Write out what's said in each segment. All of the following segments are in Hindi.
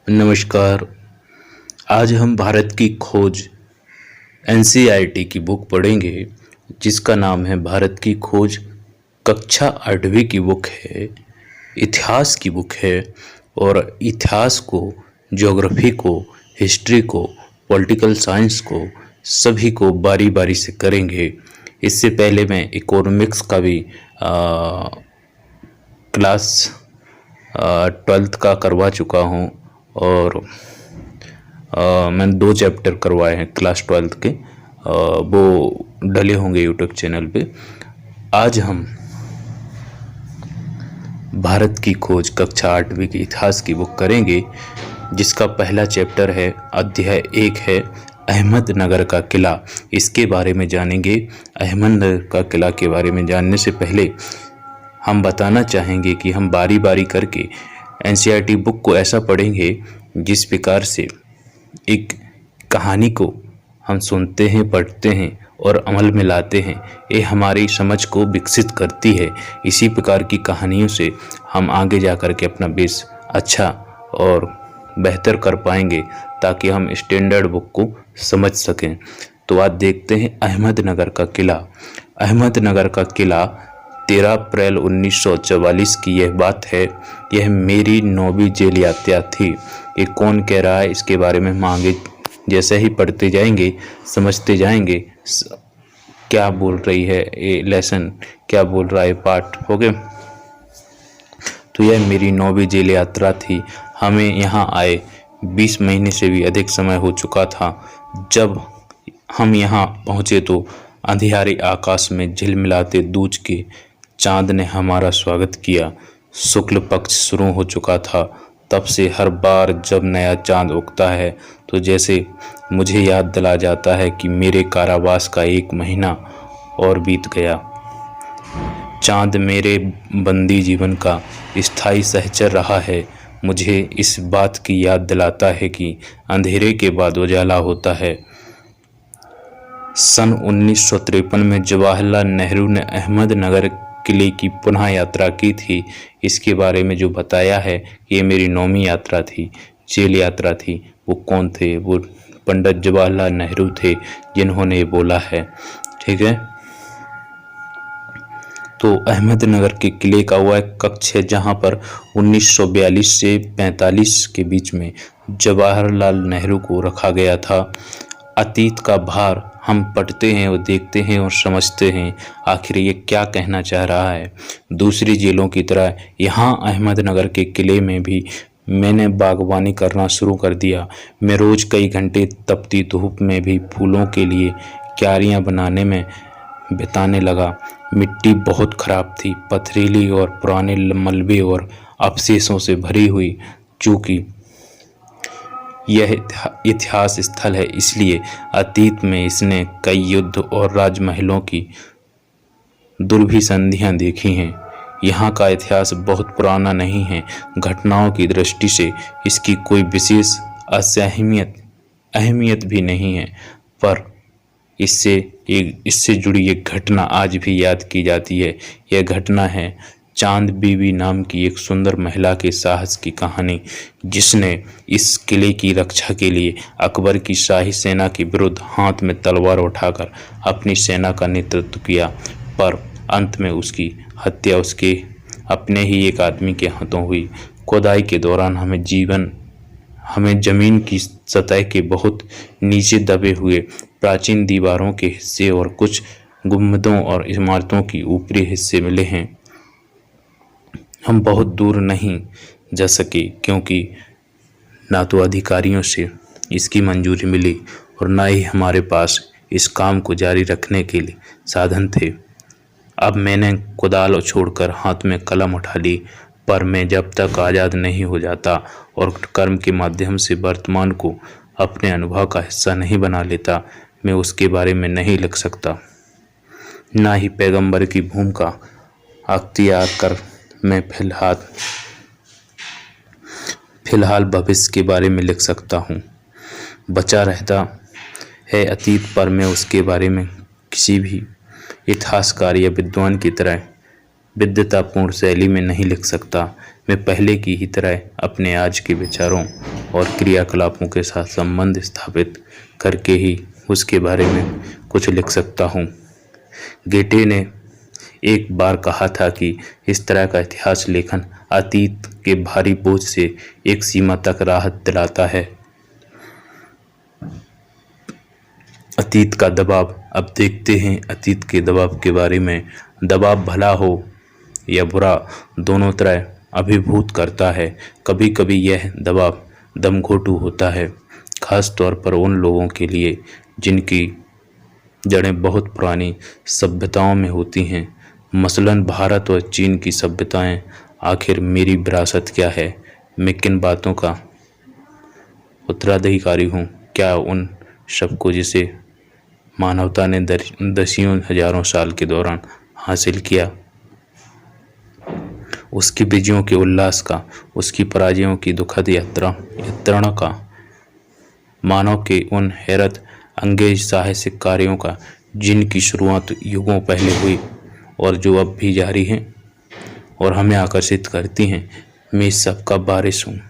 नमस्कार। आज हम भारत की खोज एनसीईआरटी की बुक पढ़ेंगे जिसका नाम है भारत की खोज। कक्षा 8वीं की बुक है, इतिहास की बुक है और इतिहास को, ज्योग्राफी को, हिस्ट्री को, पॉलिटिकल साइंस को सभी को बारी बारी से करेंगे। इससे पहले मैं इकोनॉमिक्स का भी क्लास 12th का करवा चुका हूँ और मैंने 2 चैप्टर करवाए हैं क्लास 12th के, वो डले होंगे यूट्यूब चैनल पे। आज हम भारत की खोज कक्षा 8वीं की इतिहास की बुक करेंगे जिसका पहला चैप्टर है, अध्याय 1 है अहमदनगर का किला। इसके बारे में जानेंगे। अहमदनगर का किला के बारे में जानने से पहले हम बताना चाहेंगे कि हम बारी बारी करके एनसीईआरटी बुक को ऐसा पढ़ेंगे जिस प्रकार से एक कहानी को हम सुनते हैं, पढ़ते हैं और अमल में लाते हैं, ये हमारी समझ को विकसित करती है। इसी प्रकार की कहानियों से हम आगे जा कर के अपना बेस अच्छा और बेहतर कर पाएंगे ताकि हम स्टैंडर्ड बुक को समझ सकें। तो आज देखते हैं अहमदनगर का किला। अहमदनगर का किला 13 अप्रैल 1944 की यह बात है। यह मेरी 9वीं जेल यात्रा थी। ये कौन कह रहा है इसके बारे में हम आगे जैसे ही पढ़ते जाएंगे समझते जाएंगे क्या बोल रही है ये लेसन, क्या बोल रहा है पाठ। हो गए। तो यह मेरी 9वीं जेल यात्रा थी। हमें यहाँ आए 20 महीने से भी अधिक समय हो चुका था। जब हम यहाँ पहुँचे तो अंधियारे आकाश में झिलमिलाते दूज के चांद ने हमारा स्वागत किया। शुक्ल पक्ष शुरू हो चुका था। तब से हर बार जब नया चांद उगता है तो जैसे मुझे याद दिला जाता है कि मेरे कारावास का 1 महीना और बीत गया। चांद मेरे बंदी जीवन का स्थायी सहचर रहा है। मुझे इस बात की याद दिलाता है कि अंधेरे के बाद उजाला होता है। सन 1953 में जवाहरलाल नेहरू ने अहमदनगर किले की पुनः यात्रा की थी। इसके बारे में जो बताया है कि ये मेरी 9वीं यात्रा थी, जेल यात्रा थी। वो कौन थे? वो पंडित जवाहरलाल नेहरू थे जिन्होंने ये बोला है। ठीक है। तो अहमदनगर के किले का वह कक्ष है जहाँ पर 1942 से 45 के बीच में जवाहरलाल नेहरू को रखा गया था। अतीत का भार हम पढ़ते हैं और देखते हैं और समझते हैं आखिर ये क्या कहना चाह रहा है। दूसरी जेलों की तरह यहाँ अहमदनगर के किले में भी मैंने बागवानी करना शुरू कर दिया। मैं रोज़ कई घंटे तपती धूप में भी फूलों के लिए क्यारियाँ बनाने में बिताने लगा। मिट्टी बहुत ख़राब थी, पथरीली और पुराने मलबे और अवशेषों से भरी हुई। चूँकि यह इतिहास स्थल है इसलिए अतीत में इसने कई युद्ध और राजमहलों की दुर्भिसंधियाँ देखी हैं। यहाँ का इतिहास बहुत पुराना नहीं है। घटनाओं की दृष्टि से इसकी कोई विशेष अहमियत भी नहीं है, पर इससे जुड़ी एक घटना आज भी याद की जाती है। यह घटना है चांद बीबी नाम की एक सुंदर महिला के साहस की कहानी, जिसने इस किले की रक्षा के लिए अकबर की शाही सेना के विरुद्ध हाथ में तलवार उठाकर अपनी सेना का नेतृत्व किया। पर अंत में उसकी हत्या उसके अपने ही एक आदमी के हाथों हुई। खुदाई के दौरान हमें जमीन की सतह के बहुत नीचे दबे हुए प्राचीन दीवारों के हिस्से और कुछ गुंबदों और इमारतों की ऊपरी हिस्से मिले हैं। हम बहुत दूर नहीं जा सके क्योंकि ना तो अधिकारियों से इसकी मंजूरी मिली और ना ही हमारे पास इस काम को जारी रखने के लिए साधन थे। अब मैंने कुदाल छोड़कर हाथ में कलम उठा ली, पर मैं जब तक आज़ाद नहीं हो जाता और कर्म के माध्यम से वर्तमान को अपने अनुभव का हिस्सा नहीं बना लेता, मैं उसके बारे में नहीं लिख सकता। ना ही पैगंबर की भूमिका अख्तियार कर मैं फिलहाल भविष्य के बारे में लिख सकता हूँ। बचा रहता है अतीत, पर मैं उसके बारे में किसी भी इतिहासकार या विद्वान की तरह विद्वतापूर्ण शैली में नहीं लिख सकता। मैं पहले की ही तरह अपने आज के विचारों और क्रियाकलापों के साथ संबंध स्थापित करके ही उसके बारे में कुछ लिख सकता हूँ। गेटे ने एक बार कहा था कि इस तरह का इतिहास लेखन अतीत के भारी बोझ से एक सीमा तक राहत दिलाता है। अतीत का दबाव। अब देखते हैं अतीत के दबाव के बारे में। दबाव भला हो या बुरा, दोनों तरह अभिभूत करता है। कभी कभी यह दबाव दमघोटू होता है, खास तौर पर उन लोगों के लिए जिनकी जड़ें बहुत पुरानी सभ्यताओं में होती हैं। मसलन भारत और चीन की सभ्यताएं। आखिर मेरी विरासत क्या है? मैं किन बातों का उत्तराधिकारी हूँ? क्या उन सबको जिसे मानवता ने दसियों हजारों साल के दौरान हासिल किया, उसकी विजयों के उल्लास का, उसकी पराजयों की दुखद यात्रा का, मानव के उन हैरत अंगेज साहसिक कार्यों का जिनकी शुरुआत युगों पहले हुई और जो अब भी जारी हैं और हमें आकर्षित करती हैं। मैं इस सब का वारिस हूँ,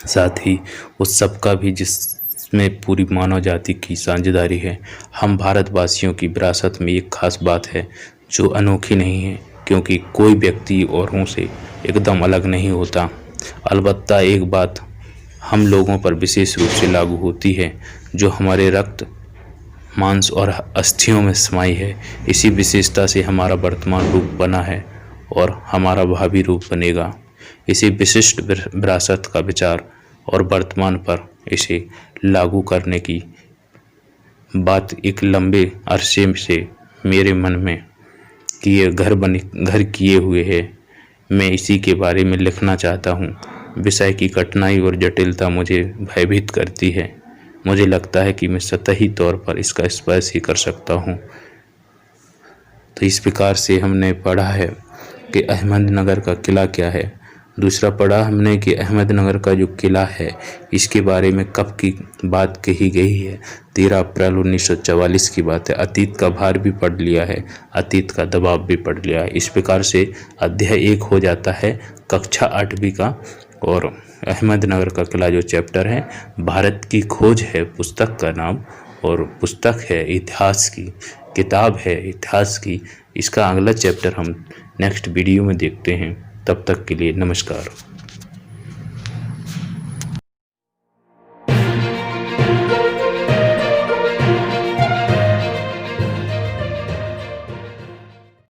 साथ ही उस सब का भी जिसमें पूरी मानव जाति की साझेदारी है। हम भारतवासियों की विरासत में एक खास बात है जो अनोखी नहीं है, क्योंकि कोई व्यक्ति औरों से एकदम अलग नहीं होता। अलबत्ता एक बात हम लोगों पर विशेष रूप से लागू होती है, जो हमारे रक्त, मांस और अस्थियों में समाई है। इसी विशेषता से हमारा वर्तमान रूप बना है और हमारा भावी रूप बनेगा। इसी विशिष्ट विरासत का विचार और वर्तमान पर इसे लागू करने की बात एक लंबे अरसे से मेरे मन में घर किए हुए है। मैं इसी के बारे में लिखना चाहता हूँ। विषय की कठिनाई और जटिलता मुझे भयभीत करती है। मुझे लगता है कि मैं सतही तौर पर इसका स्पर्श ही कर सकता हूँ। तो इस प्रकार से हमने पढ़ा है कि अहमदनगर का किला क्या है। दूसरा पढ़ा हमने कि अहमदनगर का जो किला है इसके बारे में कब की बात कही गई है। 13 अप्रैल 1944 की बात है। अतीत का भार भी पढ़ लिया है, अतीत का दबाव भी पढ़ लिया है। इस प्रकार से अध्याय 1 हो जाता है कक्षा 8वीं का। और अहमदनगर का किला जो चैप्टर है, भारत की खोज है पुस्तक का नाम, और पुस्तक है इतिहास की, किताब है इतिहास की। इसका अगला चैप्टर हम नेक्स्ट वीडियो में देखते हैं। तब तक के लिए नमस्कार।